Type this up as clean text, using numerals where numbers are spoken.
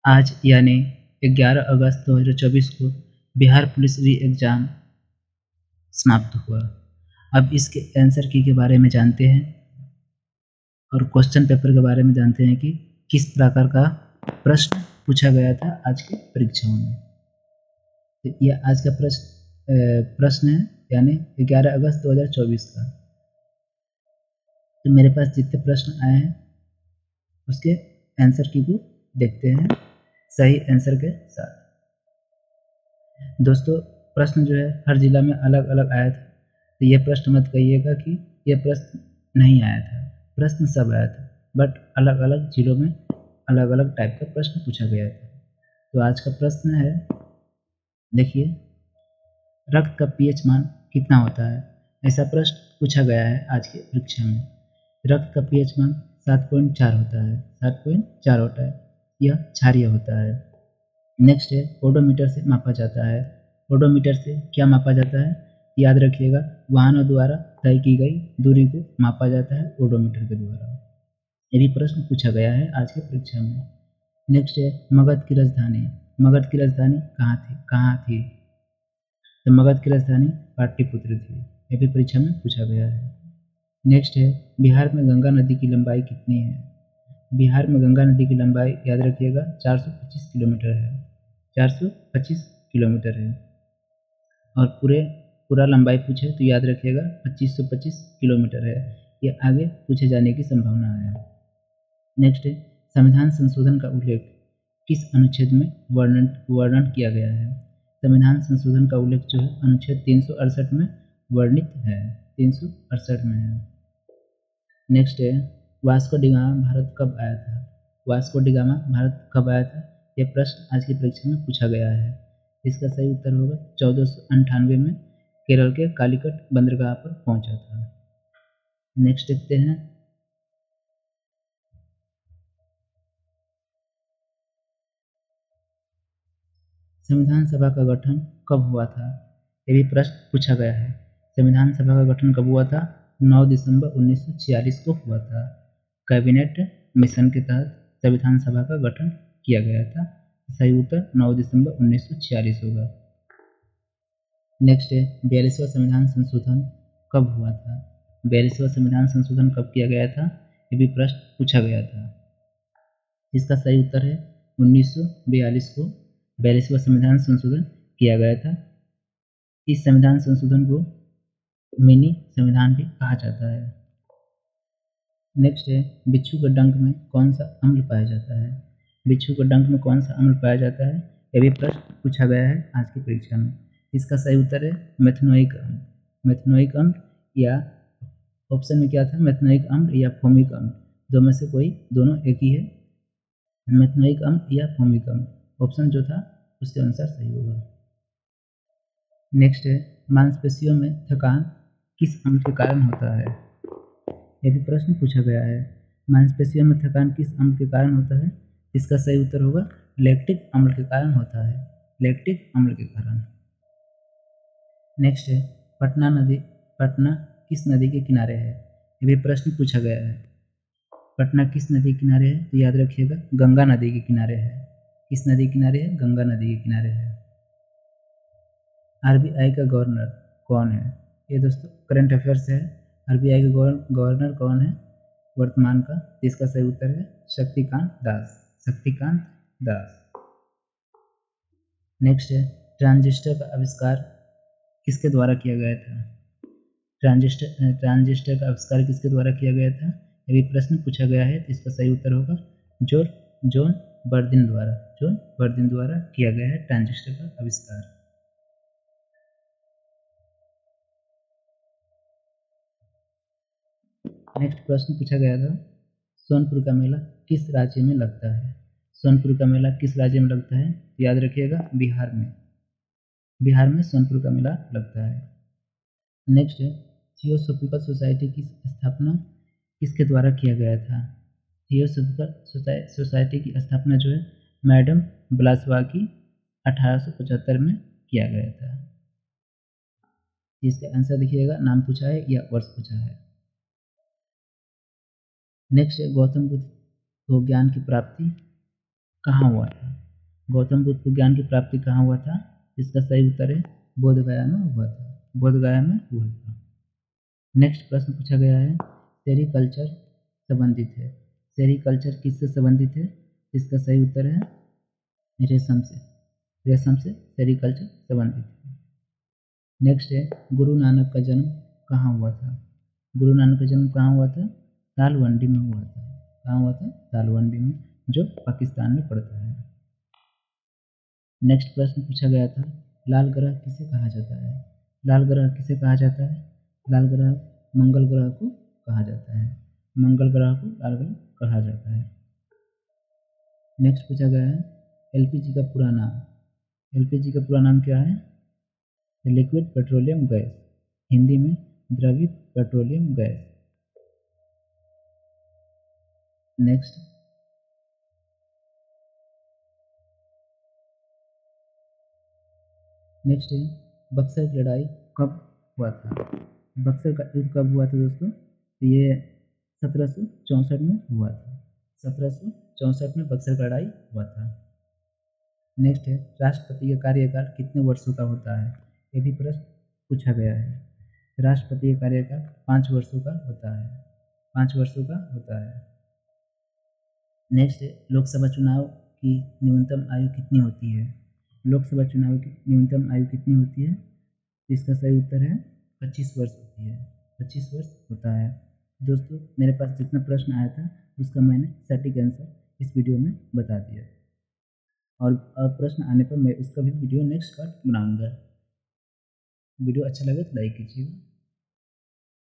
आज यानी 11 अगस्त 2024 को बिहार पुलिस री एग्ज़ाम समाप्त हुआ। अब इसके आंसर की के बारे में जानते हैं और क्वेश्चन पेपर के बारे में जानते हैं कि किस प्रकार का प्रश्न पूछा गया था आज की परीक्षाओं में। तो यह आज का प्रश्न है यानी 11 अगस्त 2024 का। तो मेरे पास जितने प्रश्न आए हैं उसके आंसर की को देखते हैं सही आंसर के साथ। दोस्तों प्रश्न जो है हर जिला में अलग अलग आया था, तो ये प्रश्न मत कहिएगा कि ये प्रश्न नहीं आया था। प्रश्न सब आया था, बट अलग अलग जिलों में अलग अलग टाइप का प्रश्न पूछा गया था। तो आज का प्रश्न है, देखिए, रक्त का पीएच मान कितना होता है? ऐसा प्रश्न पूछा गया है आज की परीक्षा में। रक्त का पीएच मान 7.4 होता है, 7.4 होता है। यह क्षारीय होता है। नेक्स्ट है, ओडोमीटर से मापा जाता है। ओडोमीटर से क्या मापा जाता है? याद रखिएगा, वाहनों द्वारा तय की गई दूरी को मापा जाता है ओडोमीटर के द्वारा। ये भी प्रश्न पूछा गया है आज की परीक्षा में। नेक्स्ट है, मगध की राजधानी। मगध की राजधानी कहाँ थी? तो मगध की राजधानी पाटलिपुत्र थी। ये भी परीक्षा में पूछा गया है। नेक्स्ट है, बिहार में गंगा नदी की लंबाई कितनी है? बिहार में गंगा नदी की लंबाई याद रखिएगा 425 किलोमीटर है। 425 किलोमीटर है। और पूरा लंबाई पूछे तो याद रखिएगा 2525 किलोमीटर है। ये आगे पूछे जाने की संभावना है। नेक्स्ट है, संविधान संशोधन का उल्लेख किस अनुच्छेद में वर्णन किया गया है? संविधान संशोधन का उल्लेख जो है अनुच्छेद 368 में वर्णित है। 368 में है। नेक्स्ट है, वास्को डी गामा भारत कब आया था? वास्को डी गामा भारत कब आया था? यह प्रश्न आज की परीक्षा में पूछा गया है। इसका सही उत्तर होगा 1498 में केरल के कालीकट बंदरगाह पर पहुंचा था। नेक्स्ट देखते हैं, संविधान सभा का गठन कब हुआ था? यह भी प्रश्न पूछा गया है। संविधान सभा का गठन कब हुआ था? 9 दिसंबर 1946 को हुआ था। कैबिनेट मिशन के तहत संविधान सभा का गठन किया गया था। सही उत्तर 9 दिसंबर 1946 होगा। नेक्स्ट है, 42वां संविधान संशोधन कब हुआ था? 42वां संविधान संशोधन कब किया गया था? ये भी प्रश्न पूछा गया था। इसका सही उत्तर है 1942 को 42वां संविधान संशोधन किया गया था। इस संविधान संशोधन को मिनी संविधान भी कहा जाता है। नेक्स्ट है, बिच्छू के डंक में कौन सा अम्ल पाया जाता है? बिच्छू के डंक में कौन सा अम्ल पाया जाता है? यह भी प्रश्न पूछा गया है आज की परीक्षा में। इसका सही उत्तर है मेथनोइक अम्ल। मेथनोइक अम्ल, या ऑप्शन में क्या था, मेथनोइक अम्ल या फोमिक अम्ल, दो में से कोई, दोनों एक ही है। मेथनोइक अम्ल या फोमिक अम्ल, ऑप्शन जो था उसके अनुसार सही होगा। नेक्स्ट है, मांसपेशियों में थकान किस अम्ल के कारण होता है? यह भी प्रश्न पूछा गया है। मांसपेशियों में थकान किस अम्ल के कारण होता है? इसका सही उत्तर होगा लैक्टिक अम्ल के कारण होता है। लैक्टिक अम्ल के कारण। नेक्स्ट है, पटना किस नदी के किनारे है? यह भी प्रश्न पूछा गया है। पटना किस नदी के किनारे है? तो याद रखिएगा गंगा नदी के किनारे है। किस नदी के किनारे है? गंगा नदी के किनारे है। आरबीआई का गवर्नर कौन है? ये दोस्तों करंट अफेयर्स है। आरबीआई का गवर्नर कौन है वर्तमान का? इसका सही उत्तर है शक्तिकांत दास। शक्तिकांत दास। नेक्स्ट है, ट्रांजिस्टर का आविष्कार किसके द्वारा किया गया था? ट्रांजिस्टर का आविष्कार किसके द्वारा किया गया था? यह भी प्रश्न पूछा गया है। इसका सही उत्तर होगा जॉन बर्दिन द्वारा। जॉन बर्दिन द्वारा किया गया है ट्रांजिस्टर का आविष्कार। नेक्स्ट प्रश्न पूछा गया था, सोनपुर का मेला किस राज्य में लगता है? सोनपुर का मेला किस राज्य में लगता है? याद रखिएगा बिहार में। बिहार में सोनपुर का मेला लगता है। नेक्स्ट है, थियोसॉफिकल सोसाइटी की स्थापना किसके द्वारा किया गया था? थियोसॉफिकल सोसाइटी की स्थापना जो है मैडम ब्लासवाकी 1875 में किया गया था। इसका आंसर देखिएगा, नाम पूछा है या वर्ष पूछा है। नेक्स्ट है, गौतम बुद्ध को ज्ञान की प्राप्ति कहाँ हुआ था? गौतम बुद्ध को ज्ञान की प्राप्ति कहाँ हुआ था? इसका सही उत्तर है बोध गया में हुआ था। बोध गया में हुआ था। नेक्स्ट प्रश्न पूछा गया है सेरिकल्चर संबंधित है। सेरिकल्चर किससे संबंधित है? इसका सही उत्तर है रेशम से। रेशम से सेरिकल्चर संबंधित है। नेक्स्ट है गुरु नानक का जन्म कहाँ हुआ था? गुरु नानक का जन्म कहाँ हुआ था? तालवंडी में हुआ था। कहाँ हुआ था? तालवंडी में, जो पाकिस्तान में पड़ता है। नेक्स्ट प्रश्न पूछा गया था लाल ग्रह किसे कहा जाता है? लाल ग्रह किसे कहा जाता है? लाल ग्रह मंगल ग्रह को कहा जाता है। मंगल ग्रह को लाल ग्रह कहा जाता है। नेक्स्ट पूछा गया है एलपीजी का पूरा नाम। एलपीजी का पूरा नाम क्या है? लिक्विड पेट्रोलियम गैस, हिंदी में द्रवित पेट्रोलियम गैस। नेक्स्ट है बक्सर की लड़ाई कब हुआ था? बक्सर का युद्ध कब हुआ था दोस्तों? तो ये 1764 में हुआ था। 1764 में बक्सर का लड़ाई हुआ था। नेक्स्ट है राष्ट्रपति का कार्यकाल कितने वर्षों का होता है? ये भी प्रश्न पूछा गया है। राष्ट्रपति का कार्यकाल 5 वर्षों का होता है। 5 वर्षों का होता है। नेक्स्ट है लोकसभा चुनाव की न्यूनतम आयु कितनी होती है? लोकसभा चुनाव की न्यूनतम आयु कितनी होती है? इसका सही उत्तर है 25 वर्ष होती है। 25 वर्ष होता है। दोस्तों मेरे पास जितना प्रश्न आया था उसका मैंने सटीक आंसर इस वीडियो में बता दिया, और प्रश्न आने पर मैं उसका भी वीडियो नेक्स्ट पार्ट बनाऊंगा। वीडियो अच्छा लगे तो लाइक कीजिएगा।